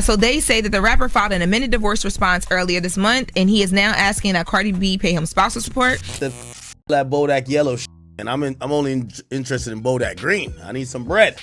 So they say that the rapper filed an amended divorce response earlier this month, and he is now asking that Cardi B pay him spousal support. That Bodak yellow and I'm only interested in Bodak green. I need some bread.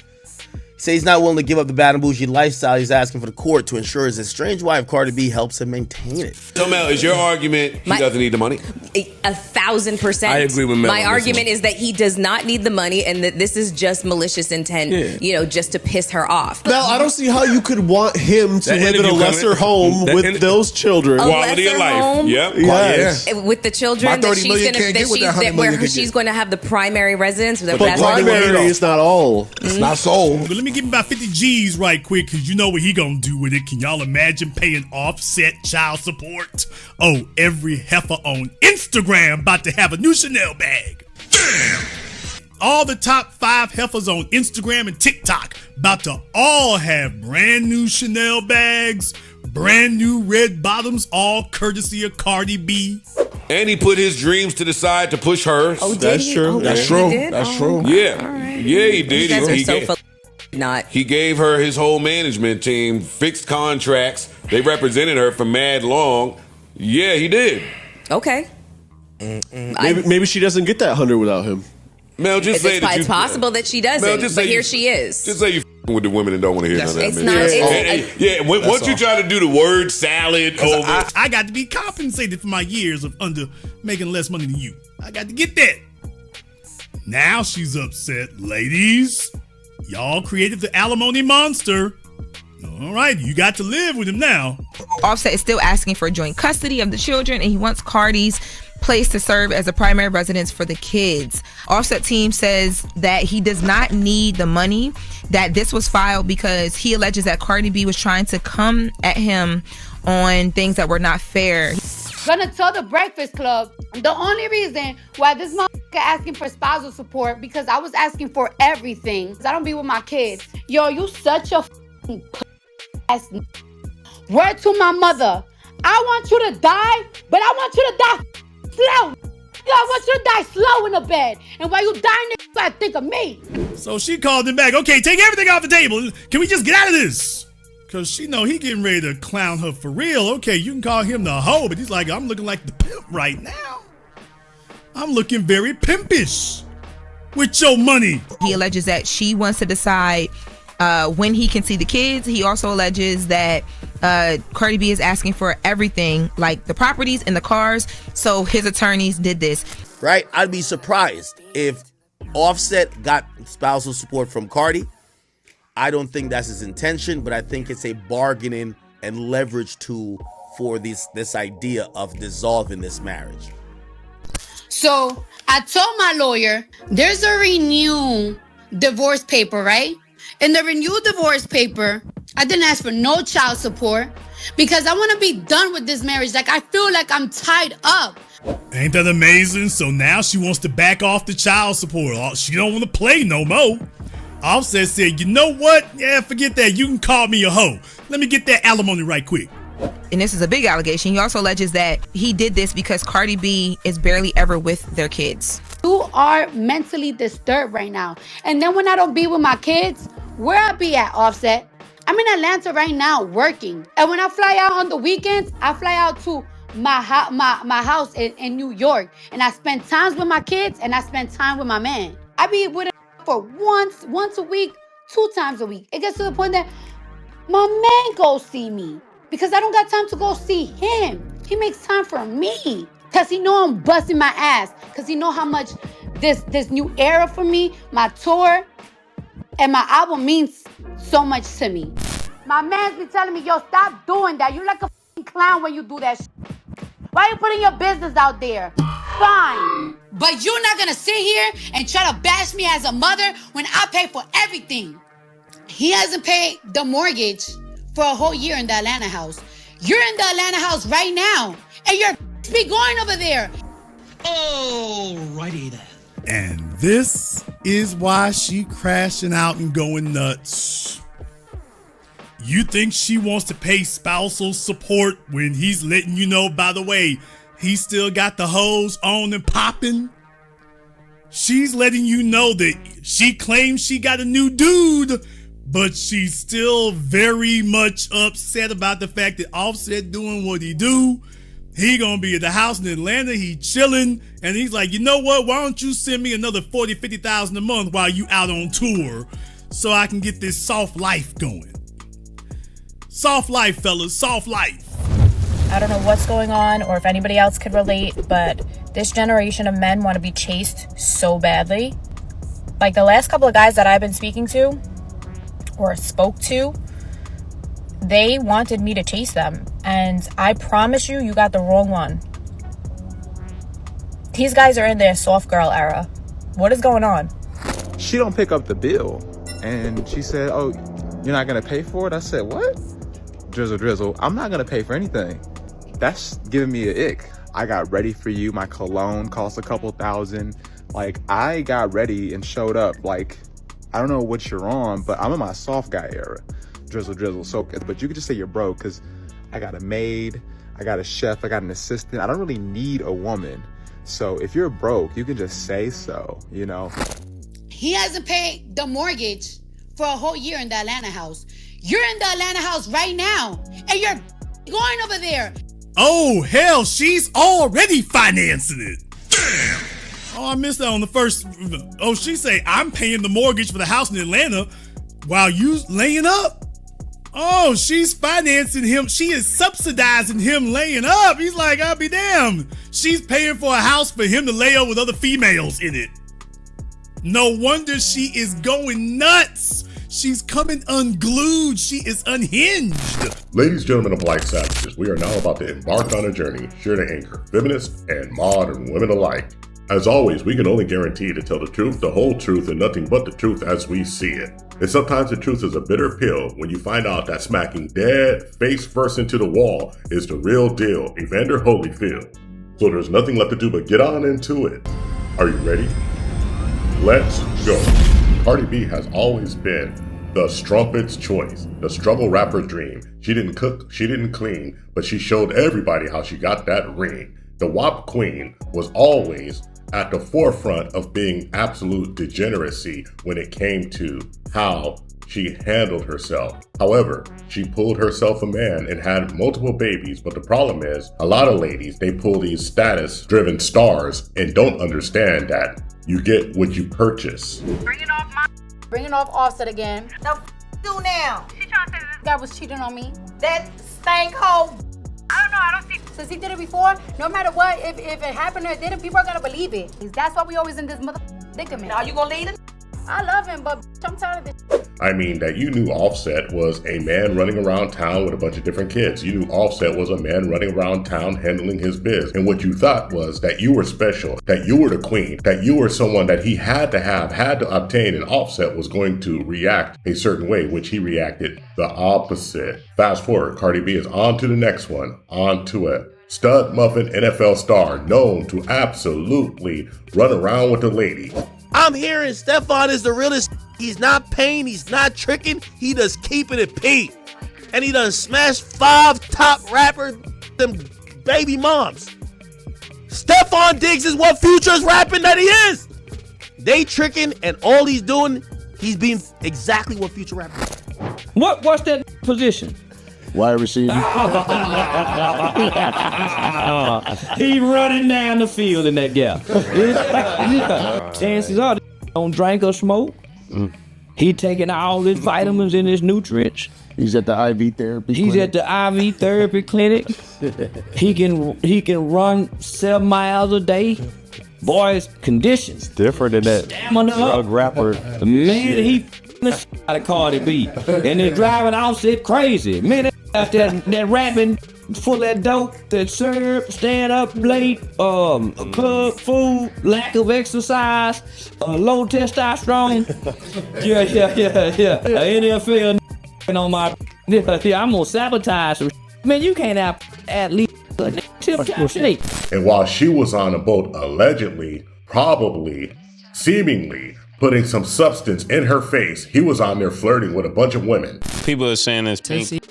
He says he's not willing to give up the bad and bougie lifestyle. He's asking for the court to ensure his estranged wife Cardi B helps him maintain it. So Mel, is your argument he doesn't need the money? 1,000%. I agree with Mel. My argument is that he does not need the money, and that this is just malicious intent, just to piss her off. Mel, I don't see how you could want him to live in a lesser home with those children. Quality of life. Home, yes. With the children that she's going to have the primary residence. But primary is not all. It's not sole. But let me give him about 50 G's right quick, because you know what he gonna do with it. Can y'all imagine paying offset child support? Oh, every heifer on Instagram about to have a new Chanel bag. Damn! All the top 5 heifers on Instagram and TikTok about to all have brand new Chanel bags, brand new red bottoms, all courtesy of Cardi B. And he put his dreams to the side to push hers. Oh, That's true. That's true. That's true. Yeah. Right. Yeah, he did. He gave her his whole management team, fixed contracts. They represented her for mad long. Yeah, he did. Okay. Maybe she doesn't get that 100 without him. Mel, just say that it's possible that she doesn't, Mel, but here she is. Just say you with the women and don't want to hear none of that. It's not. Once you try to do the word salad over, I got to be compensated for my years of making less money than you. I got to get that. Now she's upset, ladies. Y'all created the alimony monster. All right, you got to live with him now. Offset is still asking for joint custody of the children, and he wants Cardi's place to serve as a primary residence for the kids. Offset team says that he does not need the money, that this was filed because he alleges that Cardi B was trying to come at him on things that were not fair. Gonna tell the Breakfast Club the only reason why this motherfucker asking for spousal support, because I was asking for everything. I don't be with my kids. Yo, you such a ass. Word to my mother. I want you to die, but I want you to die slow. I want you to die slow in the bed. And while you dying, you gotta think of me. So she called him back. Okay, take everything off the table. Can we just get out of this? Because she know he getting ready to clown her for real. Okay, you can call him the hoe, but he's like, I'm looking like the pimp right now. I'm looking very pimpish with your money. He alleges that she wants to decide when he can see the kids. He also alleges that Cardi B is asking for everything, like the properties and the cars. So his attorneys did this. Right? I'd be surprised if Offset got spousal support from Cardi. I don't think that's his intention, but I think it's a bargaining and leverage tool for this idea of dissolving this marriage. So I told my lawyer, there's a renewed divorce paper, right? In the renewed divorce paper, I didn't ask for no child support because I want to be done with this marriage. Like, I feel like I'm tied up. Ain't that amazing? So now she wants to back off the child support. She don't want to play no more. Offset said, you know what? Yeah, forget that. You can call me a hoe. Let me get that alimony right quick. And this is a big allegation. He also alleges that he did this because Cardi B is barely ever with their kids. You are mentally disturbed right now. And then when I don't be with my kids, where I be at, Offset? I'm in Atlanta right now working. And when I fly out on the weekends, I fly out to my house in New York. And I spend times with my kids and I spend time with my man. I be with him for once a week, 2 times a week. It gets to the point that my man goes see me because I don't got time to go see him. He makes time for me because he know I'm busting my ass, because he know how much this new era for me, my tour and my album means so much to me. My man's be telling me, yo, stop doing that. You like a clown when you do that shit. Why are you putting your business out there? Fine. But you're not gonna sit here and try to bash me as a mother when I pay for everything. He hasn't paid the mortgage for a whole year in the Atlanta house. You're in the Atlanta house right now, and you're be going over there. Alrighty then. And this is why she crashing out and going nuts. You think she wants to pay spousal support when he's letting you know, by the way, he still got the hose on and popping? She's letting you know that she claims she got a new dude, but she's still very much upset about the fact that Offset doing what he do. He gonna be at the house in Atlanta, he chilling, and he's like, you know what, why don't you send me another $40,000, $50,000 a month while you out on tour so I can get this soft life going. Soft life, fellas, soft life. I don't know what's going on or if anybody else could relate, but this generation of men want to be chased so badly. Like the last couple of guys that I've been speaking to or spoke to, they wanted me to chase them. And I promise you, you got the wrong one. These guys are in their soft girl era. What is going on? She don't pick up the bill. And she said, oh, you're not going to pay for it? I said, what? Drizzle, I'm not going to pay for anything. That's giving me an ick. I got ready for you. My cologne cost a couple $1,000. Like, I got ready and showed up. Like, I don't know what you're on, but I'm in my soft guy era. Drizzle. So, but you could just say you're broke because I got a maid, I got a chef, I got an assistant. I don't really need a woman. So if you're broke, you can just say so, you know? He hasn't paid the mortgage for a whole year in the Atlanta house. You're in the Atlanta house right now, and you're going over there. Oh, hell, she's already financing it. Damn. Oh, I missed that on the first. Oh, she say, I'm paying the mortgage for the house in Atlanta while you laying up. Oh, she's financing him. She is subsidizing him laying up. He's like, I'll be damned. She's paying for a house for him to lay up with other females in it. No wonder she is going nuts. She's coming unglued. She is unhinged. Ladies and gentlemen of Black Savages, we are now about to embark on a journey sure to anchor feminists and modern women alike. As always, we can only guarantee to tell the truth, the whole truth, and nothing but the truth as we see it. And sometimes the truth is a bitter pill when you find out that smacking dead face first into the wall is the real deal, Evander Holyfield. So there's nothing left to do but get on into it. Are you ready? Let's go. Cardi B has always been the strumpet's choice, the struggle rapper's dream. She didn't cook, she didn't clean, but she showed everybody how she got that ring. The WAP queen was always at the forefront of being absolute degeneracy when it came to how she handled herself. However, she pulled herself a man and had multiple babies, but the problem is, a lot of ladies, they pull these status-driven stars and don't understand that you get what you purchase. Bringing off Offset again. No, do now. She trying to say this guy was cheating on me. That stank hoe. I don't know. I don't see. Since he did it before, no matter what, if it happened or it didn't, people are gonna believe it. That's why we always in this predicament. Now you gonna leave him? I love him, but I'm tired of this. I mean, that you knew Offset was a man running around town with a bunch of different kids. You knew Offset was a man running around town handling his biz. And what you thought was that you were special, that you were the queen, that you were someone that he had to obtain, and Offset was going to react a certain way, which he reacted the opposite. Fast forward, Cardi B is on to the next one, on to a stud muffin NFL star known to absolutely run around with the lady. I'm hearing STEFON is the realest. He's not paying, he's not tricking, he just keeping it P. And he done smashed 5 top rappers, them baby moms. STEFON Diggs is what Future's rapping that he is. They tricking, and all he's doing, he's being exactly what Future rapping is. What's that position? Wide receiver. He running down the field in that gap. Chances are don't drink or smoke. He taking all his vitamins and his nutrients. He's at the IV therapy He's clinic. at the IV therapy clinic. He can run 7 miles a day. Boy's conditions. Different than that drug rapper. Man, he out of Cardi B. And they're driving Offset crazy. Man, that rapping full of that dope, that syrup, stand up late, club food, lack of exercise, low testosterone. Yeah. NFL on my, I'm gonna sabotage some. Man, you can't have at least tip snake. And while she was on a boat, allegedly, probably, seemingly putting some substance in her face, he was on there flirting with a bunch of women. People are saying it's pink.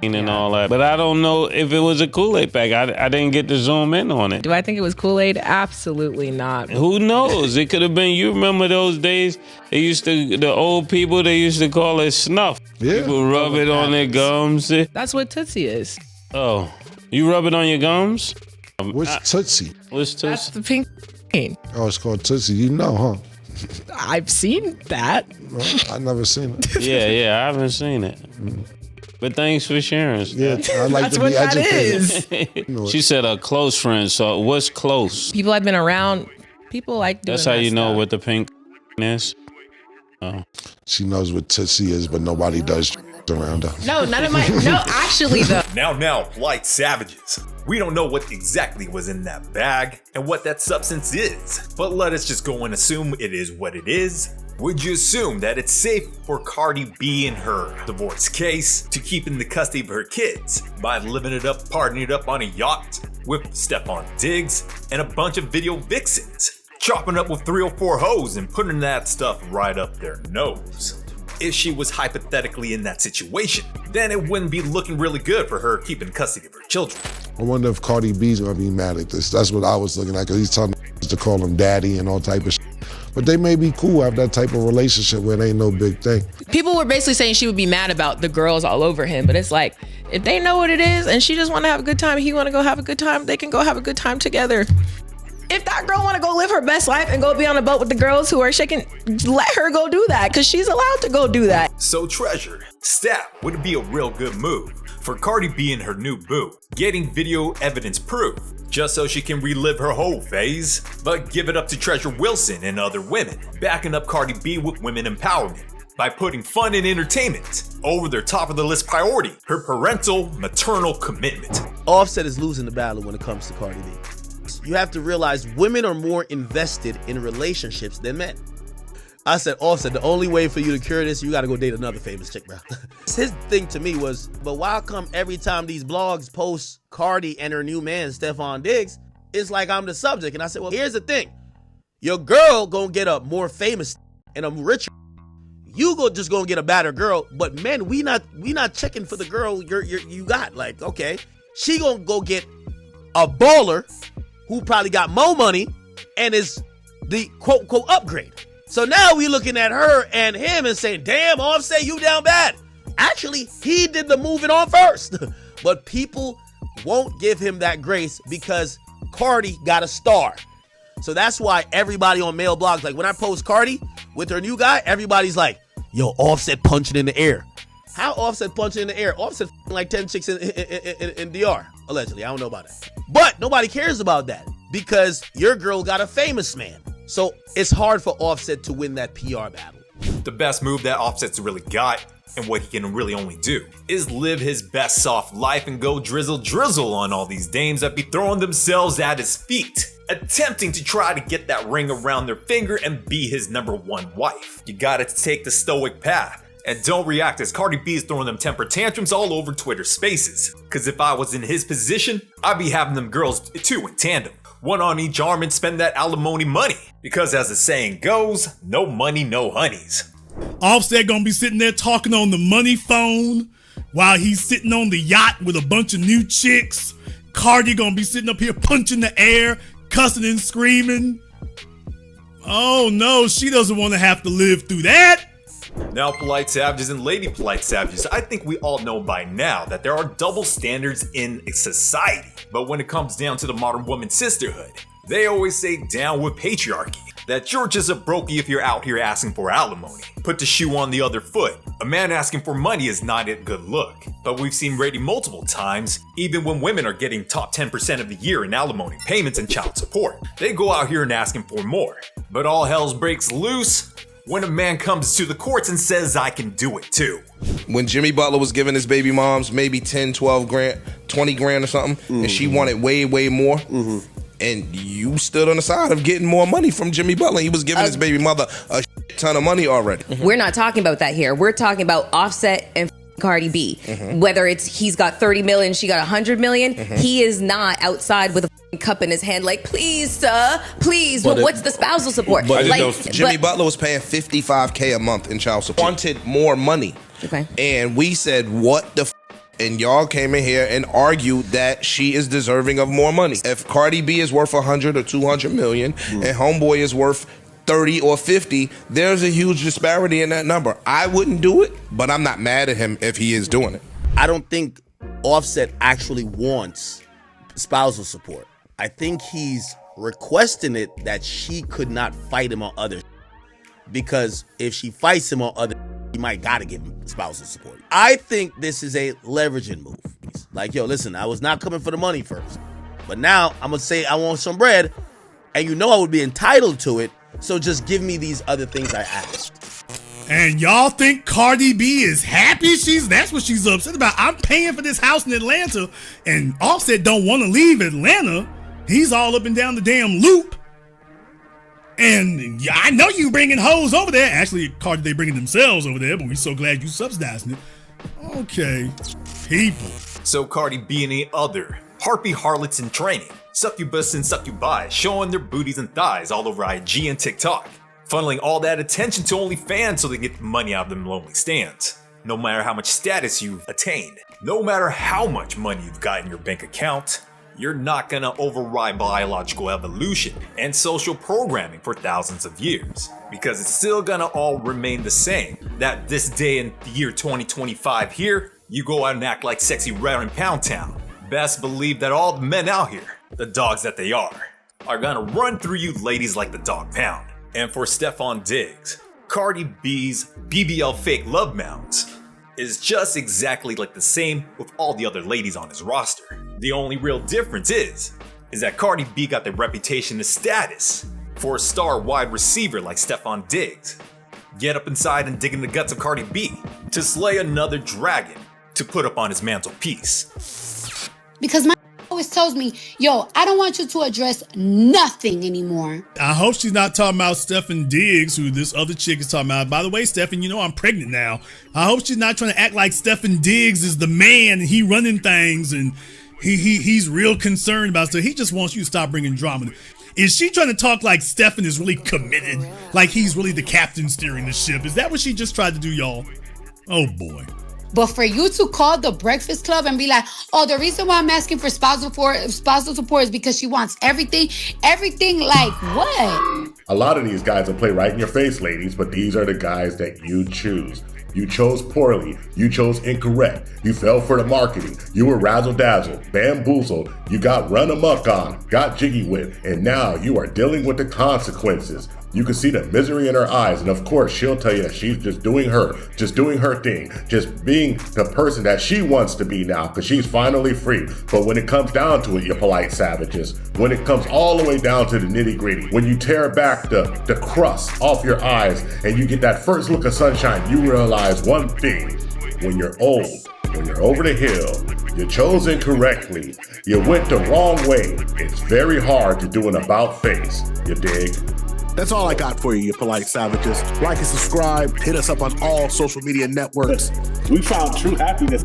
and all that. But I don't know if it was a Kool-Aid pack. I didn't get to zoom in on it. Do I think it was Kool-Aid? Absolutely not. Who knows? It could have been. You remember those days? The old people, they used to call it snuff. Yeah. People rub it on their gums. That's what Tootsie is. Oh, you rub it on your gums? What's Tootsie? What's Tootsie? That's the pink. Oh, it's called Tootsie. You know, huh? I've seen that. Well, I never seen it. Yeah, I haven't seen it. But thanks for sharing. Yeah, I like to be educated. She said a close friend. So what's close? People I've been around. People like doing That's how you know stuff. what the pink is. Oh. She knows what Tootsie is, but nobody does around her. No, none of my. No, actually though. Now, polite savages. We don't know what exactly was in that bag and what that substance is, but let us just go and assume it is what it is. Would you assume that it's safe for Cardi B in her divorce case to keep in the custody of her kids by living it up, partying it up on a yacht with STEFON Diggs and a bunch of video vixens, chopping up with 3 or 4 hoes and putting that stuff right up their nose? If she was hypothetically in that situation, then it wouldn't be looking really good for her keeping custody of her children. I wonder if Cardi B's gonna be mad at this. That's what I was looking at, because he's telling to call him daddy and all type of shit. But they may be cool, have that type of relationship where it ain't no big thing. People were basically saying she would be mad about the girls all over him, but it's like, if they know what it is and she just want to have a good time and he want to go have a good time, they can go have a good time together. If that girl want to go live her best life and go be on a boat with the girls who are shaking, let her go do that, because she's allowed to go do that. So Treasure, Step, would it be a real good move for Cardi B and her new boo, getting video evidence proof just so she can relive her whole phase? But give it up to Treasure Wilson and other women, backing up Cardi B with women empowerment by putting fun and entertainment over their top of the list priority, her parental maternal commitment. Offset is losing the battle when it comes to Cardi B. You have to realize women are more invested in relationships than men. I said, Offset, the only way for you to cure this, you got to go date another famous chick, bro. His thing to me was, but why come every time these blogs post Cardi and her new man, STEFON Diggs, it's like I'm the subject? And I said, well, here's the thing. Your girl gonna get a more famous and a richer. You just gonna get a better girl. But men, we not checking for the girl you got. Like, okay, she gonna go get a baller who probably got more money and is the quote upgrade. So now we looking at her and him and saying, damn, Offset, you down bad. Actually, he did the moving on first. But people won't give him that grace because Cardi got a star. So that's why everybody on male blogs, like when I post Cardi with her new guy, everybody's like, yo, Offset punching in the air. How Offset punching in the air? Offset like 10 chicks in DR, allegedly. I don't know about that. But nobody cares about that because your girl got a famous man. So it's hard for Offset to win that PR battle. The best move that Offset's really got, and what he can really only do, is live his best soft life and go drizzle on all these dames that be throwing themselves at his feet, attempting to try to get that ring around their finger and be his #1 wife. You gotta take the stoic path. And don't react as Cardi B is throwing them temper tantrums all over Twitter Spaces. Cause if I was in his position, I'd be having them girls too in tandem. One on each arm and spend that alimony money. Because as the saying goes, no money, no honeys. Offset gonna be sitting there talking on the money phone while he's sitting on the yacht with a bunch of new chicks. Cardi gonna be sitting up here punching the air, cussing and screaming. Oh no, she doesn't want to have to live through that. Now, polite savages and lady polite savages, I think we all know by now that there are double standards in society. But when it comes down to the modern woman sisterhood, they always say down with patriarchy. That you're just a brokey if you're out here asking for alimony. Put the shoe on the other foot. A man asking for money is not a good look. But we've seen rating multiple times, even when women are getting top 10% of the year in alimony payments and child support. They go out here and asking for more. But all hell breaks loose when a man comes to the courts and says, I can do it too. When Jimmy Butler was giving his baby moms maybe 10, 12 grand, 20 grand or something, and she wanted way, way more, and you stood on the side of getting more money from Jimmy Butler. He was giving his baby mother a ton of money already. We're not talking about that here. We're talking about Offset and Cardi B. Whether it's he's got 30 million, she got 100 million, he is not outside with a cup in his hand like, please, sir, please. But what's the spousal support? But like, Jimmy Butler was paying $55K a month in child support. Wanted more money. Okay. And we said, what the and y'all came in here and argued that she is deserving of more money. If Cardi B is worth 100 or 200 million and Homeboy is worth 30 or 50, there's a huge disparity in that number. I wouldn't do it, but I'm not mad at him if he is doing it. I don't think Offset actually wants spousal support. I think he's requesting it that she could not fight him on other because if she fights him on other, he might gotta give him spousal support. I think this is a leveraging move. Like, yo, listen, I was not coming for the money first, but now I'm gonna say I want some bread, and you know I would be entitled to it, so just give me these other things I asked. And y'all think Cardi B is happy? That's what she's upset about. I'm paying for this house in Atlanta, and Offset don't want to leave Atlanta. He's all up and down the damn loop. And I know you bringing hoes over there. Actually, Cardi, they bringing themselves over there, but we're so glad you subsidizing it. Okay, people. So Cardi B and the other harpy harlots in training, succubus and succubi, showing their booties and thighs all over IG and TikTok, funneling all that attention to OnlyFans so they get the money out of them lonely stands. No matter how much status you've attained, no matter how much money you've got in your bank account, you're not gonna override biological evolution and social programming for thousands of years, because it's still gonna all remain the same. That this day in the year 2025 here, you go out and act like sexy rare in Pound Town. Best believe that all the men out here, the dogs that they are gonna run through you ladies like the dog pound. And for STEFON Diggs, Cardi B's BBL fake love mounds is just exactly like the same with all the other ladies on his roster. The only real difference is that Cardi B got the reputation and status for a star wide receiver like STEFON Diggs. Get up inside and dig in the guts of Cardi B to slay another dragon to put up on his mantelpiece. Because my always tells me, yo, I don't want you to address nothing anymore. I hope she's not talking about Stefan Diggs, who this other chick is talking about. By the way, Stefan, you know I'm pregnant now. I hope she's not trying to act like Stefan Diggs is the man and he running things and he's real concerned about stuff. He just wants you to stop bringing drama. Is she trying to talk like Stefan is really committed? Like he's really the captain steering the ship? Is that what she just tried to do, y'all? Oh boy. But for you to call the Breakfast Club and be like, oh, the reason why I'm asking for spousal support is because she wants everything like what? A lot of these guys will play right in your face, ladies, but these are the guys that you choose. You chose poorly. You chose incorrect. You fell for the marketing. You were razzle-dazzled, bamboozled. You got run amok on, got jiggy with, and now you are dealing with the consequences. You can see the misery in her eyes, and of course she'll tell you that she's just doing her thing, just being the person that she wants to be now, because she's finally free. But when it comes down to it, you polite savages, when it comes all the way down to the nitty-gritty, when you tear back the crust off your eyes and you get that first look of sunshine, you realize one thing: when you're old, when you're over the hill, you chose incorrectly, you went the wrong way, it's very hard to do an about face, you dig? That's all I got for you, you polite savages. Like and subscribe. Hit us up on all social media networks. We found true happiness.